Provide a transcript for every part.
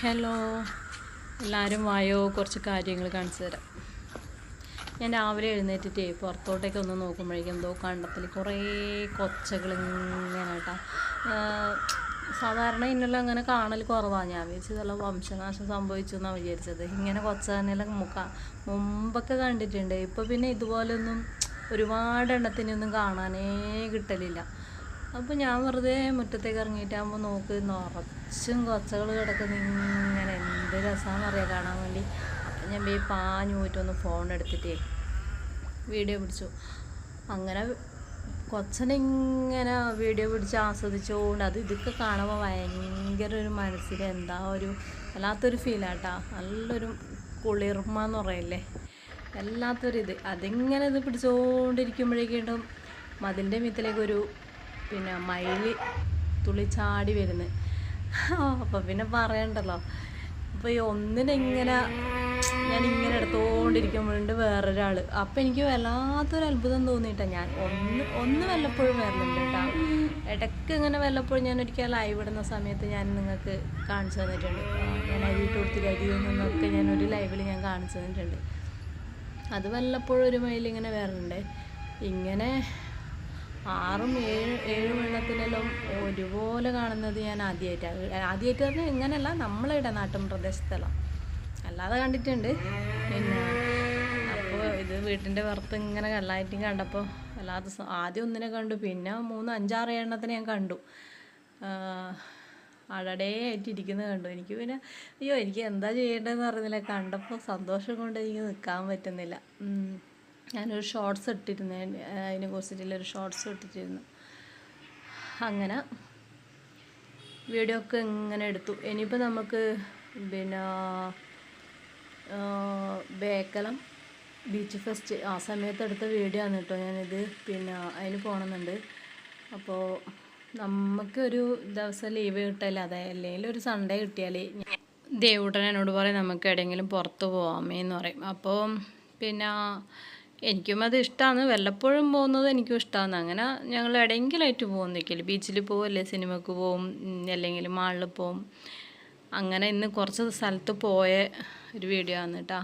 Hello, എല്ലാവരും വായോ, കുറച്ച് കാര്യങ്ങൾ കാണിച്ചു തരാം. ഞാൻ രാവിലെ എഴുന്നേറ്റിട്ടേ പുറത്തോട്ടേക്ക് ഒന്ന് നോക്കുമ്പോഴേക്കും എന്തോ കണ്ടത്തിൽ കുറേ കൊച്ചകൾ ഇങ്ങനെ കേട്ടോ. സാധാരണ ഇന്നെല്ലാം അങ്ങനെ കാണൽ കുറവാണ്. ഞാൻ വിചാരിച്ചതെല്ലാം വംശനാശം സംഭവിച്ചു എന്നാണ് വിചാരിച്ചത്. ഇങ്ങനെ കൊച്ചനെല്ലാം മുമ്പൊക്കെ കണ്ടിട്ടുണ്ട്. ഇപ്പോൾ പിന്നെ ഇതുപോലൊന്നും ഒരുപാട് എണ്ണത്തിനൊന്നും കാണാനേ കിട്ടലില്ല. അപ്പോൾ ഞാൻ വെറുതെ മുറ്റത്തേക്ക് ഇറങ്ങിയിട്ടാകുമ്പോൾ നോക്ക് നിറച്ചും കൊച്ചകൾ കിടക്കുന്ന ഇങ്ങനെ എന്ത് രസമാണെന്ന് അറിയാം കാണാൻ വേണ്ടി. അപ്പം ഞാൻ പാഞ്ഞു പോയിട്ടൊന്ന് ഫോൺ എടുത്തിട്ടേ വീഡിയോ പിടിച്ചു. അങ്ങനെ കൊച്ചനിങ്ങനെ വീഡിയോ പിടിച്ച് ആസ്വദിച്ചുകൊണ്ട് ഇതൊക്കെ കാണുമ്പോൾ ഭയങ്കര ഒരു മനസ്സിൽ എന്താ ഒരു വല്ലാത്തൊരു ഫീലാട്ടാ. നല്ലൊരു കുളിർമ എന്ന് പറയില്ലേ, വല്ലാത്തൊരിത്. അതിങ്ങനെ ഇത് പിടിച്ചുകൊണ്ടിരിക്കുമ്പോഴേക്കും മതിലിൻ്റെ മീത്തിലേക്കൊരു മയിൽ തുള്ളിച്ചാടി വരുന്നത്. അപ്പോൾ പിന്നെ പറയണ്ടല്ലോ. അപ്പോൾ ഈ ഒന്നിനെങ്ങനെ ഞാനിങ്ങനെ എടുത്തുകൊണ്ടിരിക്കുമ്പോഴുണ്ട് വേറൊരാൾ. അപ്പോൾ എനിക്ക് വല്ലാത്തൊരു അത്ഭുതം തോന്നിയിട്ടാണ്. ഞാൻ ഒന്ന് വല്ലപ്പോഴും വരലുണ്ട് കേട്ടോ. ഇടയ്ക്ക് ഇങ്ങനെ വല്ലപ്പോഴും ഞാൻ ഒരിക്കൽ ലൈവ് ഇടുന്ന സമയത്ത് ഞാൻ നിങ്ങൾക്ക് കാണിച്ചു തന്നിട്ടുണ്ട്. ഞാൻ അരിയിട്ട് കൊടുത്തിട്ട് അരിയിൽ നിന്നൊക്കെ ഞാനൊരു ലൈവിൽ ഞാൻ കാണിച്ചു തന്നിട്ടുണ്ട്. അത് വല്ലപ്പോഴും ഒരു മയിൽ ഇങ്ങനെ വരലുണ്ട്. ഇങ്ങനെ 6-7 വെള്ളത്തിനെല്ലാം ഒരുപോലെ കാണുന്നത് ഞാൻ ആദ്യമായിട്ട് പറഞ്ഞാൽ ഇങ്ങനെയല്ല, നമ്മളിവിടെ നാട്ടും പ്രദേശത്തെല്ലാം അല്ലാതെ കണ്ടിട്ടുണ്ട്. അപ്പോൾ ഇത് വീട്ടിൻ്റെ പുറത്ത് ഇങ്ങനെ കല്ലായിട്ടും കണ്ടപ്പോൾ അല്ലാതെ ആദ്യം ഒന്നിനെ കണ്ടു, പിന്നെ 3-5-6 എണ്ണത്തിനെ ഞാൻ കണ്ടു. അടടേ ആയിട്ടിരിക്കുന്നത് കണ്ടു. എനിക്ക് പിന്നെ എനിക്ക് എന്താ ചെയ്യേണ്ടതെന്ന് അറിയുന്നില്ല. കണ്ടപ്പോൾ സന്തോഷം കൊണ്ട് എനിക്ക് നിൽക്കാൻ പറ്റുന്നില്ല. ഞാനൊരു ഷോർട്സ് ഇട്ടിരുന്നു, അതിനെ കുറിച്ചിട്ടുള്ളൊരു ഷോർട്സ് ഇട്ടിട്ടിരുന്നു. അങ്ങനെ വീഡിയോ ഒക്കെ ഇങ്ങനെ എടുത്തു. ഇനിയിപ്പോൾ നമുക്ക് ബേക്കലം ബീച്ച് ഫെസ്റ്റ് ആ സമയത്ത് എടുത്ത വീഡിയോ ആണ് കേട്ടോ. ഞാനിത് അതിന് പോകണമെന്നുണ്ട്. അപ്പോൾ നമുക്കൊരു ദിവസം ലീവ് കിട്ടില്ല, അല്ലെങ്കിൽ ഒരു സൺഡേ കിട്ടിയാൽ ദേവൂട്ടൻ എന്നോട് പറയും നമുക്ക് എവിടെയെങ്കിലും പുറത്ത് പോകാമേന്ന് പറയും. അപ്പോൾ എനിക്കും അത് ഇഷ്ടമാണ്. വല്ലപ്പോഴും പോകുന്നത് എനിക്കും ഇഷ്ടമാണ്. അങ്ങനെ ഞങ്ങൾ എവിടെയെങ്കിലുമായിട്ട് പോകുന്നില്ല. ബീച്ചിൽ പോകും, അല്ലെ സിനിമക്ക് പോവും, അല്ലെങ്കിൽ മാളിൽ പോവും. അങ്ങനെ ഇന്ന് കുറച്ച് സ്ഥലത്ത് പോയ ഒരു വീഡിയോ ആണ് കേട്ടോ.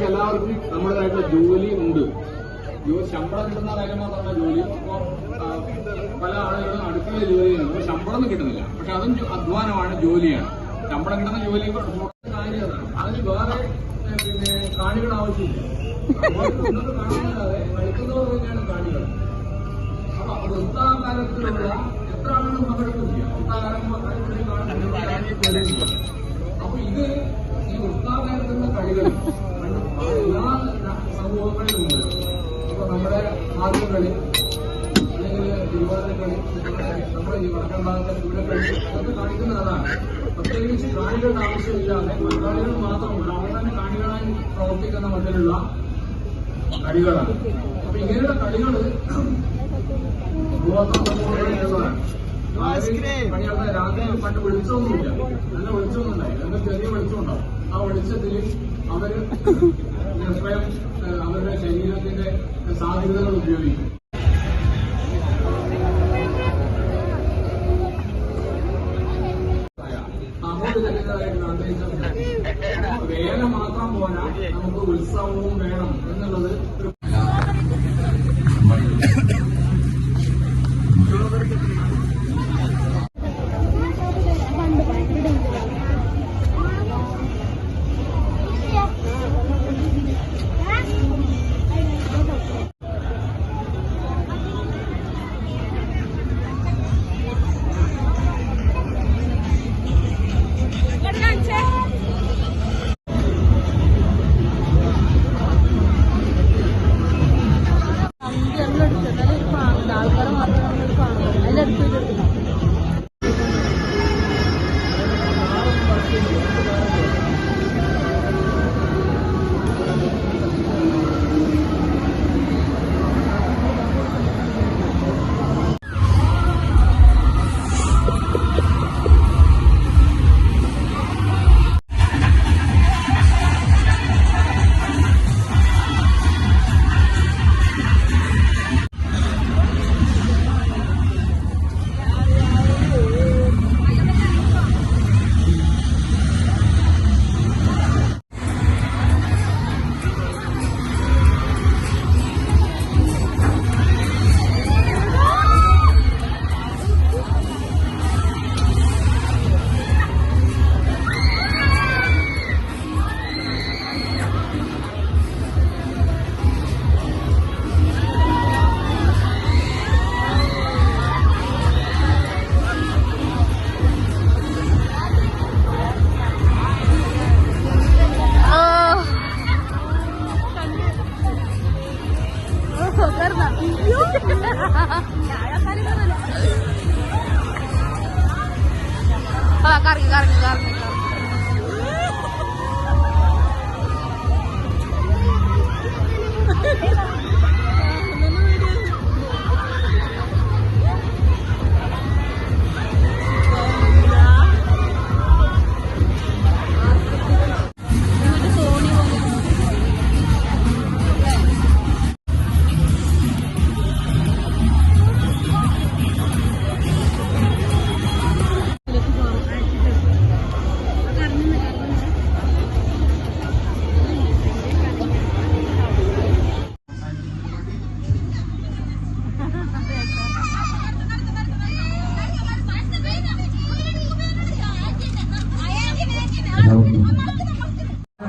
എല്ലാവർക്കും നമ്മുടേതായിട്ടുള്ള ജോലി ഉണ്ട്. ശമ്പളം കിട്ടുന്ന കാര്യം മാത്രമല്ല ജോലി. പല ആളുകളും അടുക്കള ജോലി ചെയ്യുന്നത് ശമ്പളം കിട്ടുന്നില്ല. പക്ഷെ അതും അധ്വാനമാണ്, ജോലിയാണ്. ശമ്പളം കിട്ടുന്ന ജോലി കാര്യമാണ്. അതിന് വേറെ കാണികൾ ആവശ്യമില്ല. കാണികളാതെ കളിക്കുന്നവർ തന്നെയാണ് കാണികൾ. അപ്പൊ വൃത്താകാരത്തിലുള്ള എത്ര ആളുകളും പങ്കെടുക്കുന്നില്ല. വൃത്താകാരം അപ്പൊ ഇത് ഈ വൃത്താകാരത്തുന്ന കളികൾ എല്ലാ സമൂഹങ്ങളിലും ഉണ്ട്. ഇപ്പൊ നമ്മുടെ ആദ്യകളി അല്ലെങ്കിൽ തിരുവാതിരക്കളി, നമ്മുടെ ഈ വടക്കൻ ഭാഗത്തെ ചൂരക്കളി അതൊക്കെ കാണിക്കുന്നത് അതാണ്. പ്രത്യേകിച്ച് കാണികളുടെ ആവശ്യമില്ലാതെ മലയാളികൾ മാത്രമല്ല അവർ തന്നെ കാണികളായി പ്രവർത്തിക്കുന്ന മട്ടിലുള്ള കളികളാണ്. അപ്പൊ ഇങ്ങനെയുള്ള കളികള് പണിയാത്ത രാത്രി പണ്ട് വെളിച്ചമൊന്നുമില്ല, നല്ല വെളിച്ചമൊന്നും ഉണ്ടായി, നല്ല ചെറിയ വെളിച്ചമുണ്ടാവും. ആ വെളിച്ചത്തിൽ അവര് സ്വയം അവരുടെ ശരീരത്തിന്റെ സാധ്യതകൾ ഉപയോഗിക്കും. സാമൂഹികതായിട്ടുള്ള അന്തരീക്ഷം വേല മാത്രം പോരാ, നമുക്ക് ഉത്സവവും വേണം എന്നുള്ളത് കറങ്ങി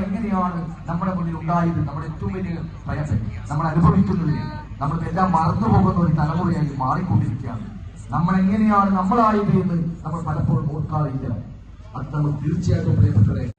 എങ്ങനെയാണ് നമ്മുടെ മുന്നിൽ ഉണ്ടായത്, നമ്മുടെ ഏറ്റവും വലിയ പ്രയാസം നമ്മൾ അനുഭവിക്കുന്നതിന് നമ്മൾക്കെല്ലാം മറന്നു പോകുന്ന ഒരു തലമുറയായി മാറിക്കൊണ്ടിരിക്കുകയാണ്. നമ്മൾ എങ്ങനെയാണ് നമ്മളായത് എന്ന് നമ്മൾ പലപ്പോഴും ഓർക്കാറില്ല. അത് നമ്മൾ തീർച്ചയായിട്ടും പ്രിയപ്പെട്ടവരെ